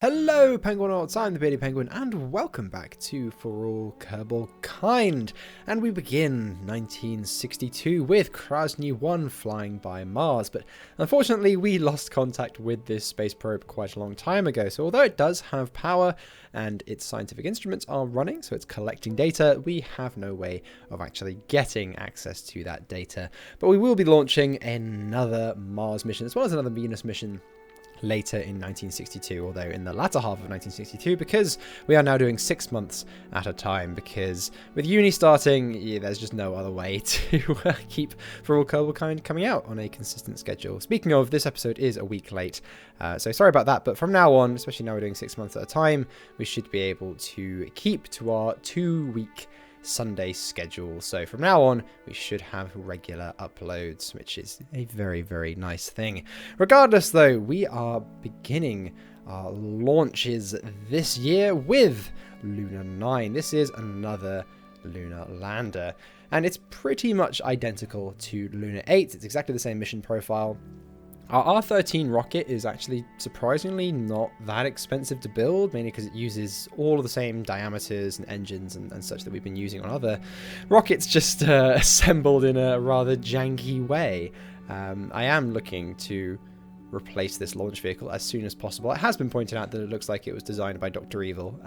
Hello Penguinauts, I'm the Beardy Penguin and welcome back to For All Kerbalkind. And we begin 1962 with Krasnyy 1 flying by Mars, but unfortunately we lost contact with this space probe quite a long time ago, so although it does have power and its scientific instruments are running, so it's collecting data, we have no way of actually getting access to that data. But we will be launching another Mars mission as well as another Venus mission later in 1962, although in the latter half of 1962, because we are now doing 6 months at a time, because with uni starting, there's just no other way to keep For All Kerbalkind coming out on a consistent schedule. Speaking of, this episode is a week late, so sorry about that, but from now on, especially now we're doing 6 months at a time, we should be able to keep to our 2-week Sunday schedule. So from now on, we should have regular uploads, which is a very, very nice thing. Regardless, though, we are beginning our launches this year with Luna 9. This is another lunar lander, and it's pretty much identical to Luna 8. It's exactly the same mission profile. Our R13 rocket is actually surprisingly not that expensive to build, mainly because it uses all of the same diameters and engines and such that we've been using on other rockets, just assembled in a rather janky way. I am looking to replace this launch vehicle as soon as possible. It has been pointed out that it looks like it was designed by Dr. Evil.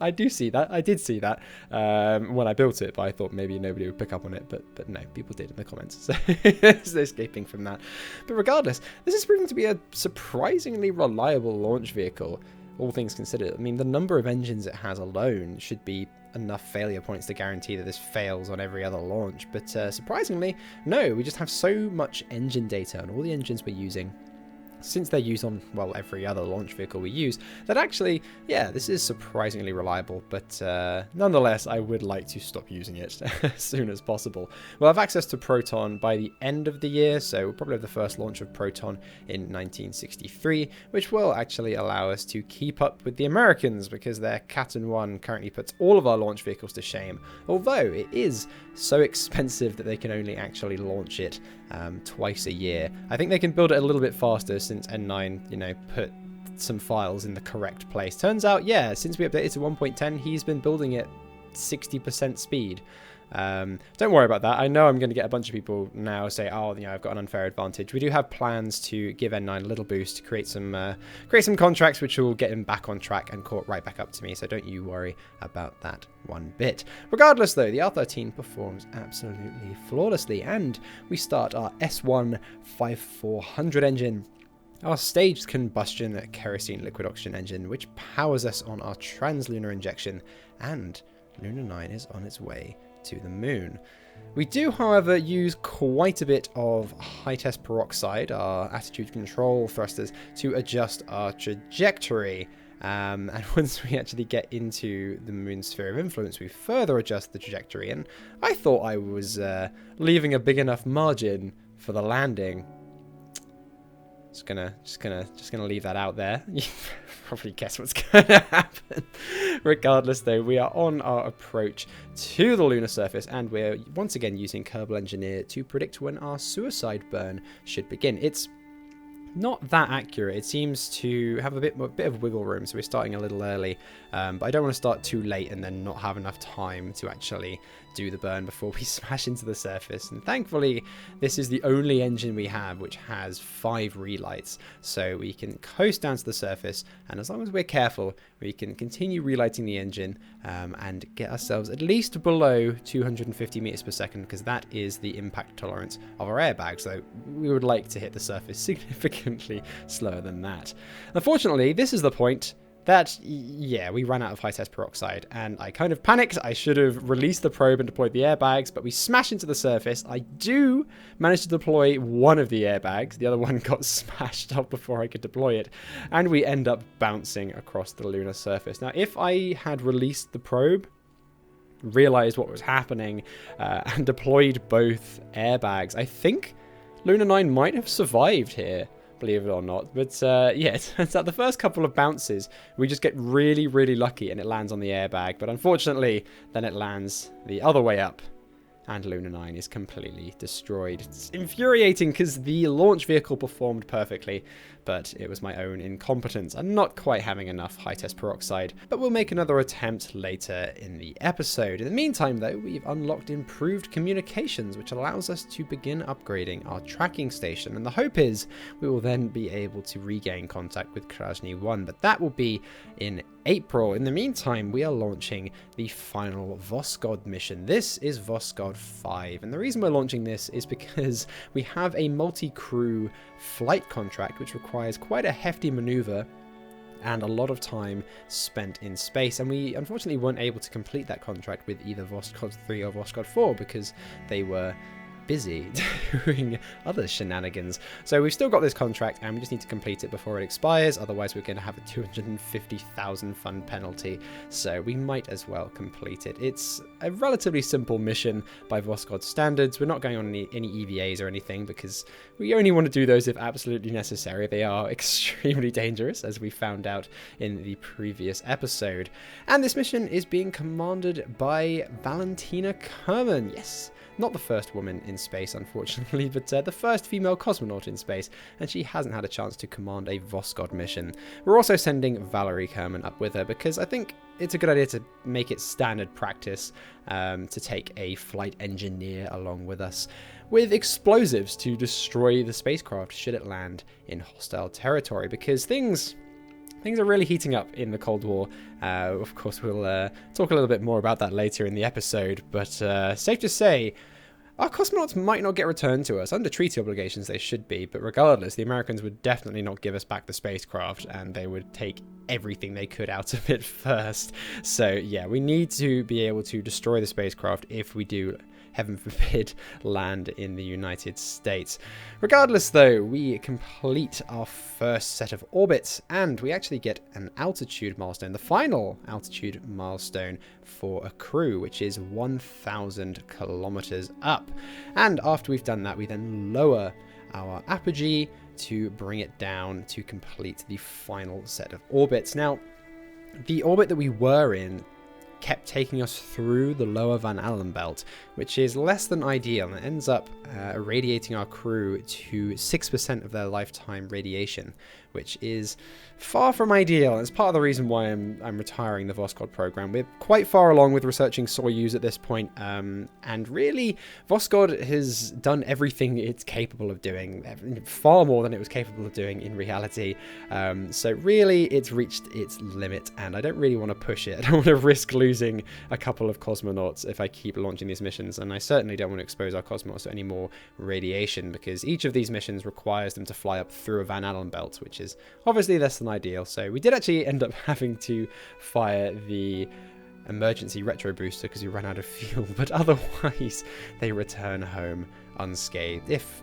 I do see that. I did see that when I built it, but I thought maybe nobody would pick up on it. But no, people did in the comments. So it's escaping from that. But regardless, this is proving to be a surprisingly reliable launch vehicle, all things considered. I mean, the number of engines it has alone should be enough failure points to guarantee that this fails on every other launch, but surprisingly, no, we just have so much engine data and all the engines we're using, since they're used on, well, every other launch vehicle we use, that actually, yeah, this is surprisingly reliable, but nonetheless, I would like to stop using it as soon as possible. We'll have access to Proton by the end of the year, so we'll probably have the first launch of Proton in 1963, which will actually allow us to keep up with the Americans, because their Katon 1 currently puts all of our launch vehicles to shame, although it is so expensive that they can only actually launch it twice a year. I think they can build it a little bit faster since N9, put some files in the correct place. Turns out, yeah, since we updated to 1.10, he's been building it 60% speed. Don't worry about that. I know I'm going to get a bunch of people now say, oh, I've got an unfair advantage. We do have plans to give N9 a little boost, to create some contracts which will get him back on track and caught right back up to me, so don't you worry about that one bit. Regardless, though, the R13 performs absolutely flawlessly, and we start our S1 5400 engine, our staged combustion kerosene liquid oxygen engine, which powers us on our translunar injection, and Luna 9 is on its way to the moon. We do, however, use quite a bit of high-test peroxide, our attitude control thrusters, to adjust our trajectory. And once we actually get into the moon's sphere of influence, we further adjust the trajectory. And I thought I was leaving a big enough margin for the landing. Just gonna leave that out there. You probably guess what's gonna happen. Regardless, though, we are on our approach to the lunar surface, and we're once again using Kerbal Engineer to predict when our suicide burn should begin. It's not that accurate. It seems to have a bit of wiggle room, so we're starting a little early, but I don't want to start too late and then not have enough time to actually do the burn before we smash into the surface. And thankfully, this is the only engine we have which has 5 relights, so we can coast down to the surface, and as long as we're careful, we can continue relighting the engine and get ourselves at least below 250 meters per second, because that is the impact tolerance of our airbags, so we would like to hit the surface significantly slower than that. Unfortunately, this is the point that, yeah, we ran out of high-test peroxide, and I kind of panicked. I should have released the probe and deployed the airbags, but we smashed into the surface. I do manage to deploy one of the airbags. The other one got smashed up before I could deploy it, and we end up bouncing across the lunar surface. Now, if I had released the probe, realized what was happening, and deployed both airbags, I think Luna 9 might have survived here, believe it or not. But yeah, it turns out the first couple of bounces, we just get really, really lucky and it lands on the airbag. But unfortunately, then it lands the other way up and Luna 9 is completely destroyed. It's infuriating because the launch vehicle performed perfectly, but it was my own incompetence and not quite having enough high-test peroxide. But we'll make another attempt later in the episode. In the meantime, though, we've unlocked improved communications, which allows us to begin upgrading our tracking station. And the hope is we will then be able to regain contact with Krasnyy 1, but that will be in April. In the meantime, we are launching the final Voskhod mission. This is Voskhod 5, and the reason we're launching this is because we have a multi-crew flight contract which requires quite a hefty maneuver and a lot of time spent in space, and we unfortunately weren't able to complete that contract with either Voskhod 3 or Voskhod 4 because they were busy doing other shenanigans. So we've still got this contract and we just need to complete it before it expires, otherwise we're going to have a 250,000 fund penalty, so we might as well complete it. It's a relatively simple mission by Voskhod standards. We're not going on any EVAs or anything because we only want to do those if absolutely necessary. They are extremely dangerous, as we found out in the previous episode. And this mission is being commanded by Valentina Kerman. Yes, not the first woman in space, unfortunately, but the first female cosmonaut in space, and she hasn't had a chance to command a Voskhod mission. We're also sending Valerie Kerman up with her because I think it's a good idea to make it standard practice to take a flight engineer along with us with explosives to destroy the spacecraft should it land in hostile territory, because things are really heating up in the Cold War. Of course, we'll talk a little bit more about that later in the episode, but safe to say, our cosmonauts might not get returned to us. Under treaty obligations, they should be, but regardless, the Americans would definitely not give us back the spacecraft, and they would take everything they could out of it first. So yeah, we need to be able to destroy the spacecraft if we do, heaven forbid, land in the United States. Regardless, though, we complete our first set of orbits, and we actually get an altitude milestone, the final altitude milestone for a crew, which is 1,000 kilometers up. And after we've done that, we then lower our apogee to bring it down to complete the final set of orbits. Now, the orbit that we were in kept taking us through the lower Van Allen belt, which is less than ideal, and it ends up irradiating our crew to 6% of their lifetime radiation, which is far from ideal. It's part of the reason why I'm retiring the Voskhod program. We're quite far along with researching Soyuz at this point, and really Voskhod has done everything it's capable of doing, far more than it was capable of doing in reality. So really it's reached its limit, and I don't really want to push it. I don't want to risk losing a couple of cosmonauts if I keep launching these missions, and I certainly don't want to expose our cosmonauts to any more radiation, because each of these missions requires them to fly up through a Van Allen belt, which is obviously less than ideal. So we did actually end up having to fire the emergency retro booster because we ran out of fuel, but otherwise they return home unscathed, if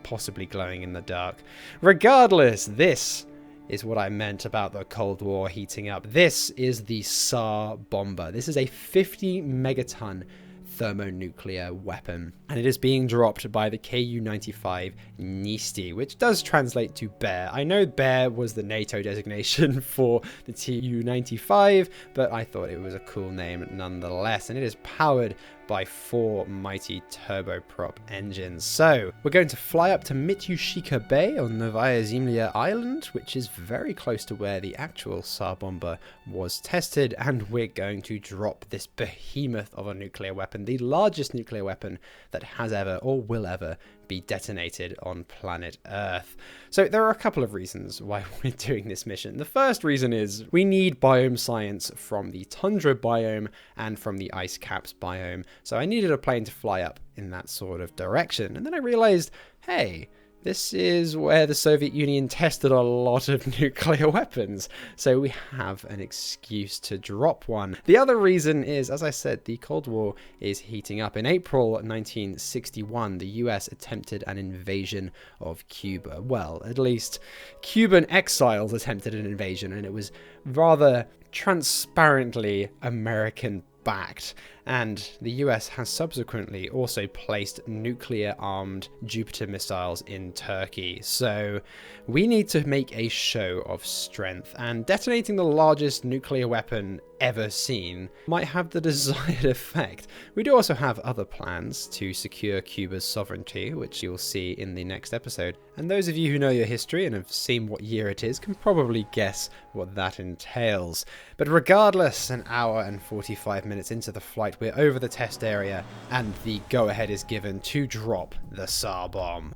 possibly glowing in the dark. Regardless, this is what I meant about the Cold War heating up. This is the Tsar Bomba. This is a 50 megaton thermonuclear weapon, and it is being dropped by the Ku-95 Nisti, which does translate to bear. I know bear was the NATO designation for the Tu-95, but I thought it was a cool name nonetheless, and it is powered by 4 mighty turboprop engines. So we're going to fly up to Mityushika Bay on Novaya Zemlya Island, which is very close to where the actual Tsar Bomba was tested, and we're going to drop this behemoth of a nuclear weapon, the largest nuclear weapon that has ever or will ever be detonated on planet Earth. So there are a couple of reasons why we're doing this mission. The first reason is we need biome science from the tundra biome and from the ice caps biome. So I needed a plane to fly up in that sort of direction. And then I realized, hey, this is where the Soviet Union tested a lot of nuclear weapons, so we have an excuse to drop one. The other reason is, as I said, the Cold War is heating up. In April 1961, the US attempted an invasion of Cuba. Well, at least Cuban exiles attempted an invasion, and it was rather transparently American backed. And the US has subsequently also placed nuclear-armed Jupiter missiles in Turkey. So we need to make a show of strength, and detonating the largest nuclear weapon ever seen might have the desired effect. We do also have other plans to secure Cuba's sovereignty, which you'll see in the next episode. And those of you who know your history and have seen what year it is can probably guess what that entails. But regardless, an hour and 45 minutes into the flight, we're over the test area, and the go-ahead is given to drop the Tsar Bomb.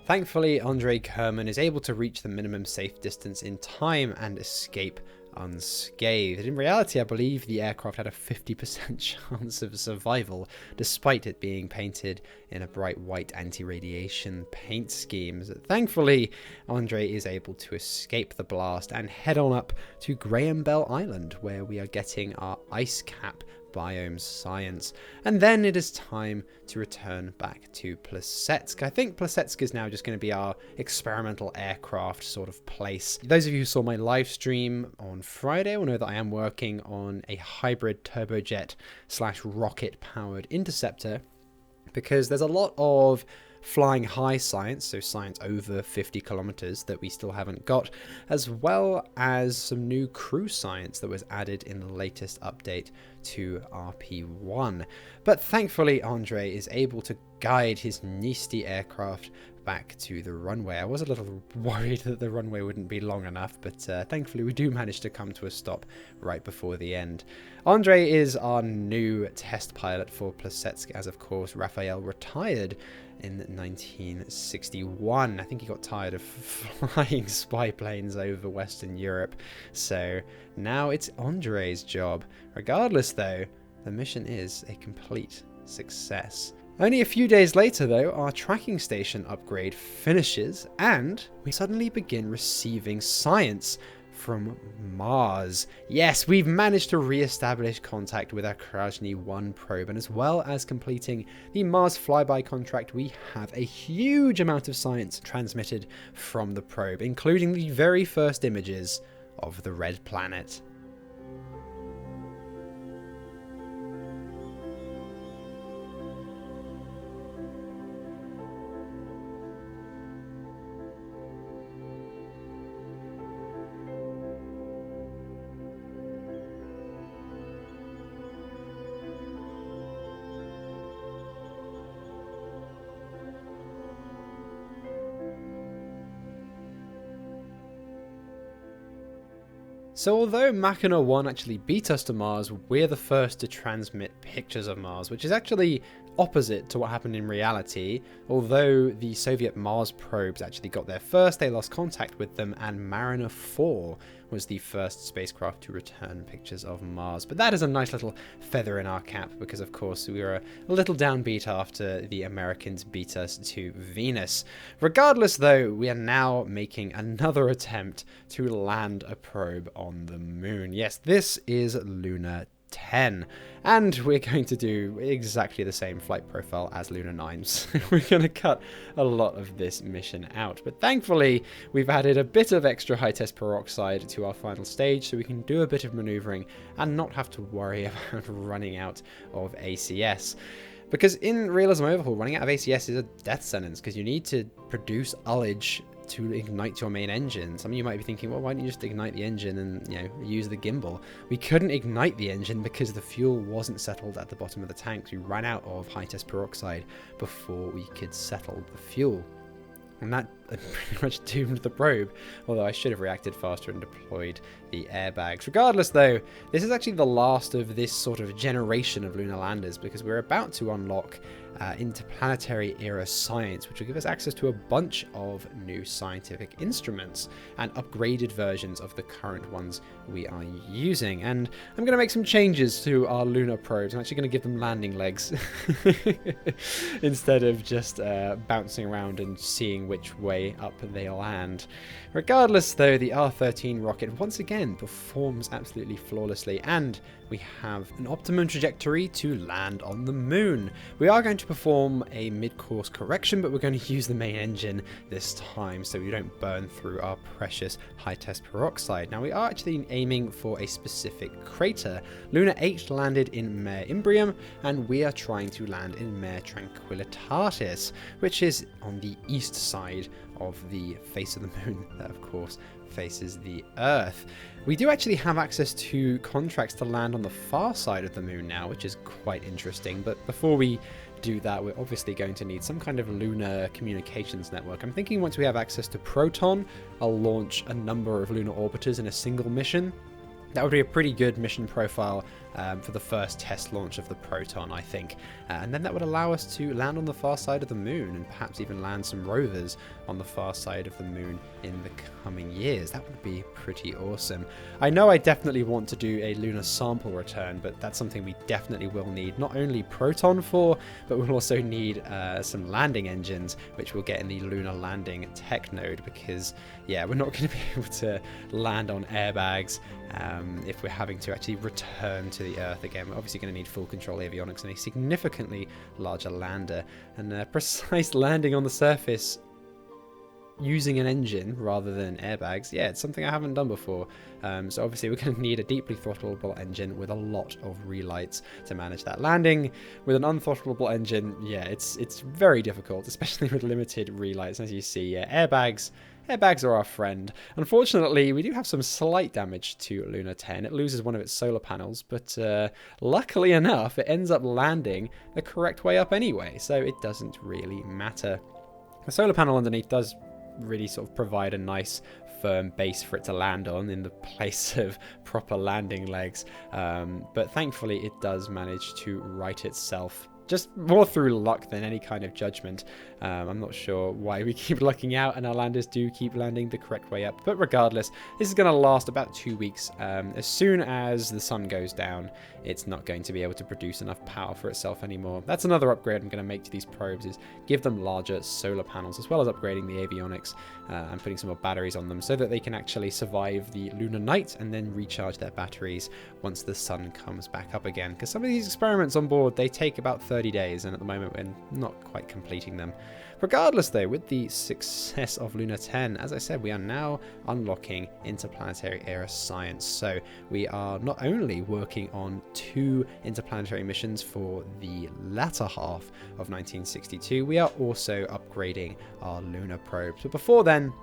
Thankfully, Andrei Kerman is able to reach the minimum safe distance in time and escape unscathed. In reality, I believe the aircraft had a 50% chance of survival, despite it being painted in a bright white anti-radiation paint scheme. Thankfully, Andrei is able to escape the blast and head on up to Graham Bell Island, where we are getting our ice cap biome science. And then it is time to return back to Plesetsk. I think Plesetsk is now just going to be our experimental aircraft sort of place. Those of you who saw my live stream on Friday will know that I am working on a hybrid turbojet / rocket powered interceptor, because there's a lot of flying high science, so science over 50 kilometers that we still haven't got, as well as some new crew science that was added in the latest update to RP1. But thankfully, Andrei is able to guide his Nisty aircraft back to the runway. I was a little worried that the runway wouldn't be long enough, but thankfully we do manage to come to a stop right before the end. Andrei is our new test pilot for Plesetsk, as of course Raphael retired in 1961. I think he got tired of flying spy planes over Western Europe, so now it's Andrei's job. Regardless though, the mission is a complete success. Only a few days later though, our tracking station upgrade finishes and we suddenly begin receiving science from Mars. Yes, we've managed to re-establish contact with our Krasnyy 1 probe, and as well as completing the Mars flyby contract, we have a huge amount of science transmitted from the probe, including the very first images of the red planet. So although Machina 1 actually beat us to Mars, we're the first to transmit pictures of Mars, which is actually opposite to what happened in reality. Although the Soviet Mars probes actually got there first, they lost contact with them, and Mariner 4 was the first spacecraft to return pictures of Mars. But that is a nice little feather in our cap, because of course we were a little downbeat after the Americans beat us to Venus. Regardless though, we are now making another attempt to land a probe on the moon. Yes, this is Luna 10, and we're going to do exactly the same flight profile as Luna 9, so we're going to cut a lot of this mission out. But thankfully we've added a bit of extra high test peroxide to our final stage, so we can do a bit of maneuvering and not have to worry about running out of ACS. Because in Realism Overhaul, running out of ACS is a death sentence, because you need to produce ullage to ignite your main engine. Some of you might be thinking, well, why don't you just ignite the engine and, use the gimbal? We couldn't ignite the engine because the fuel wasn't settled at the bottom of the tanks. We ran out of high test peroxide before we could settle the fuel. And that pretty much doomed the probe, although I should have reacted faster and deployed the airbags. Regardless though, this is actually the last of this sort of generation of lunar landers, because we're about to unlock interplanetary era science, which will give us access to a bunch of new scientific instruments and upgraded versions of the current ones we are using. And I'm going to make some changes to our lunar probes. I'm actually going to give them landing legs instead of just bouncing around and seeing which way up they land. Regardless though, the R13 rocket once again performs absolutely flawlessly, and we have an optimum trajectory to land on the moon. We are going to perform a mid-course correction, but we're going to use the main engine this time so we don't burn through our precious high-test peroxide. Now, we are actually aiming for a specific crater. Luna 8 landed in Mare Imbrium, and we are trying to land in Mare Tranquillitatis, which is on the east side of the face of the moon that, of course, faces the Earth. We do actually have access to contracts to land on the far side of the moon now, which is quite interesting. But before we do that, we're obviously going to need some kind of lunar communications network. I'm thinking once we have access to Proton, I'll launch a number of lunar orbiters in a single mission. That would be a pretty good mission profile for the first test launch of the Proton, I think. And then that would allow us to land on the far side of the moon and perhaps even land some rovers on the far side of the moon in the coming years. That would be pretty awesome. I know I definitely want to do a lunar sample return, but that's something we definitely will need not only Proton for, but we'll also need some landing engines, which we'll get in the lunar landing tech node, because yeah, we're not going to be able to land on airbags if we're having to actually return to the Earth again. We're obviously going to need full control avionics and a significantly larger lander, and precise landing on the surface using an engine rather than airbags. Yeah, it's something I haven't done before. So obviously we're going to need a deeply throttleable engine with a lot of relights to manage that landing. With an unthrottleable engine, yeah, it's very difficult, especially with limited relights. As you see, yeah, Airbags are our friend. Unfortunately, we do have some slight damage to Luna 10. It loses one of its solar panels, but luckily enough, it ends up landing the correct way up anyway, so it doesn't really matter. The solar panel underneath does really sort of provide a nice firm base for it to land on in the place of proper landing legs, but thankfully it does manage to right itself, just more through luck than any kind of judgment. I'm not sure why we keep lucking out and our landers do keep landing the correct way up, but regardless, this is going to last about 2 weeks. As soon as the sun goes down, it's not going to be able to produce enough power for itself anymore. That's another upgrade I'm going to make to these probes, is give them larger solar panels, as well as upgrading the avionics and putting some more batteries on them so that they can actually survive the lunar night and then recharge their batteries once the sun comes back up again. Because some of these experiments on board, they take about 30 days, and at the moment we're not quite completing them. Regardless though, with the success of Luna 10, as I said, we are now unlocking interplanetary era science. So we are not only working on 2 interplanetary missions for the latter half of 1962, we are also upgrading our lunar probes. But before then,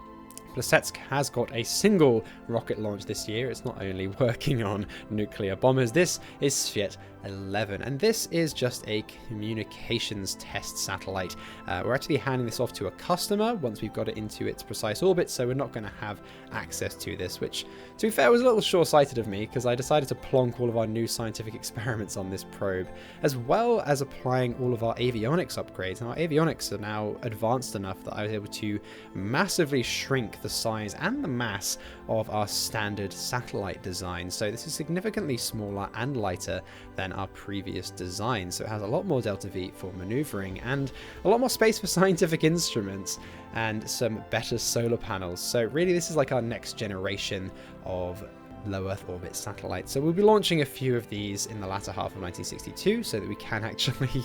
Plesetsk has got a single rocket launch this year. It's not only working on nuclear bombers. This is Svet 11, and this is just a communications test satellite. We're actually handing this off to a customer once we've got it into its precise orbit, so we're not going to have access to this, which, to be fair, was a little short-sighted of me, because I decided to plonk all of our new scientific experiments on this probe, as well as applying all of our avionics upgrades. Now, our avionics are now advanced enough that I was able to massively shrink the size and the mass of our standard satellite design. So this is significantly smaller and lighter than our previous design. So it has a lot more delta V for maneuvering and a lot more space for scientific instruments and some better solar panels. So really this is like our next generation of low Earth orbit satellites. So we'll be launching a few of these in the latter half of 1962 so that we can actually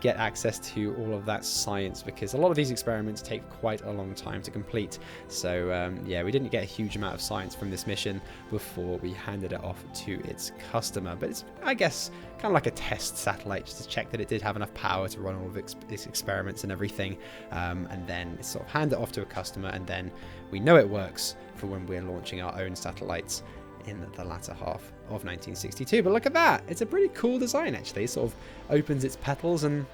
get access to all of that science, because a lot of these experiments take quite a long time to complete. So yeah, we didn't get a huge amount of science from this mission before we handed it off to its customer, but it's, I guess, kind of like a test satellite just to check that it did have enough power to run all of its experiments and everything, and then sort of hand it off to a customer, and then we know it works for when we're launching our own satellites in the latter half of 1962. But look at that, it's a pretty cool design actually. It sort of opens its petals and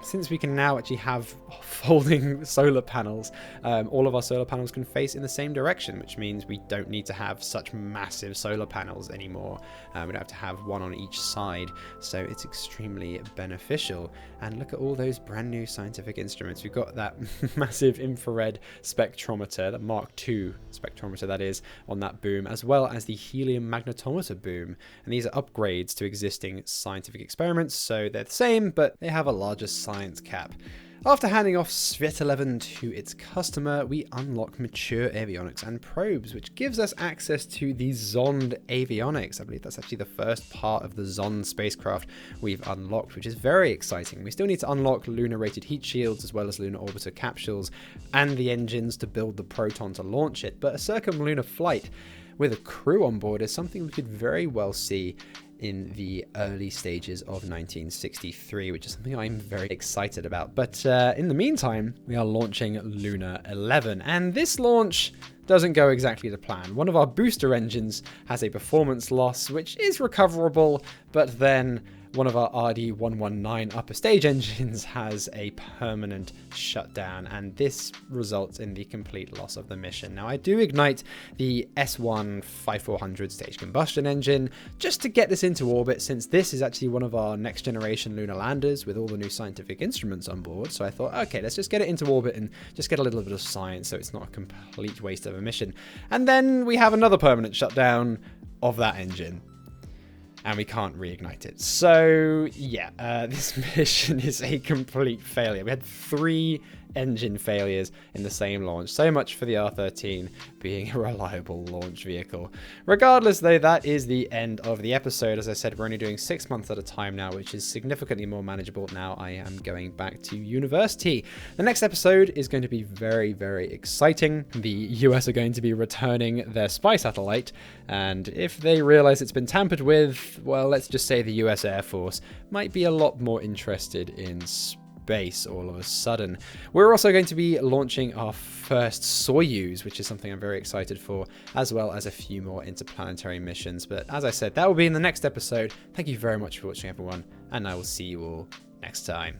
since we can now actually have folding solar panels, all of our solar panels can face in the same direction, which means we don't need to have such massive solar panels anymore. We don't have to have one on each side, so it's extremely beneficial. And look at all those brand new scientific instruments. We've got that massive infrared spectrometer, the Mark II spectrometer that is, on that boom, as well as the helium magnetometer boom. And these are upgrades to existing scientific experiments, so they're the same, but they have a larger science cap. After handing off Svet 11 to its customer, we unlock mature avionics and probes, which gives us access to the Zond avionics. I believe that's actually the first part of the Zond spacecraft we've unlocked, which is very exciting. We still need to unlock lunar-rated heat shields, as well as lunar orbiter capsules, and the engines to build the Proton to launch it, but a circumlunar flight with a crew on board is something we could very well see in the early stages of 1963, which is something I'm very excited about. But in the meantime, we are launching Luna 11, and this launch doesn't go exactly to plan. One of our booster engines has a performance loss, which is recoverable, but then one of our RD-119 upper stage engines has a permanent shutdown, and this results in the complete loss of the mission. Now, I do ignite the S1-5400 stage combustion engine just to get this into orbit, since this is actually one of our next generation lunar landers with all the new scientific instruments on board. So I thought, okay, let's just get it into orbit and just get a little bit of science so it's not a complete waste of a mission. And then we have another permanent shutdown of that engine, and we can't reignite it. So yeah, this mission is a complete failure. We had 3 engine failures in the same launch. So much for the R13 being a reliable launch vehicle. Regardless though, that is the end of the episode. As I said, we're only doing 6 months at a time now, which is significantly more manageable now I am going back to university. The next episode is going to be very, very exciting. The US are going to be returning their spy satellite, and if they realize it's been tampered with, well, let's just say the US Air Force might be a lot more interested in space all of a sudden. We're also going to be launching our first Soyuz, which is something I'm very excited for, as well as a few more interplanetary missions. But as I said, that will be in the next episode. Thank you very much for watching, everyone, and I will see you all next time.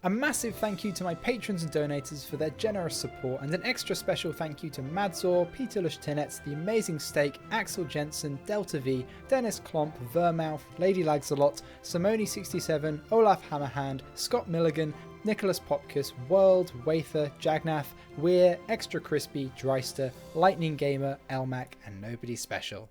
A massive thank you to my patrons and donators for their generous support, and an extra special thank you to Madzor, Peter Lushtinets, The Amazing Steak, Axel Jensen, Delta V, Dennis Klomp, Vermouth, Lady Lagsalot, Simone67, Olaf Hammerhand, Scott Milligan, Nicholas Popkus, World, Wather, Jagnath, Weir, Extra Crispy, Dreister, Lightning Gamer, Elmac, and Nobody Special.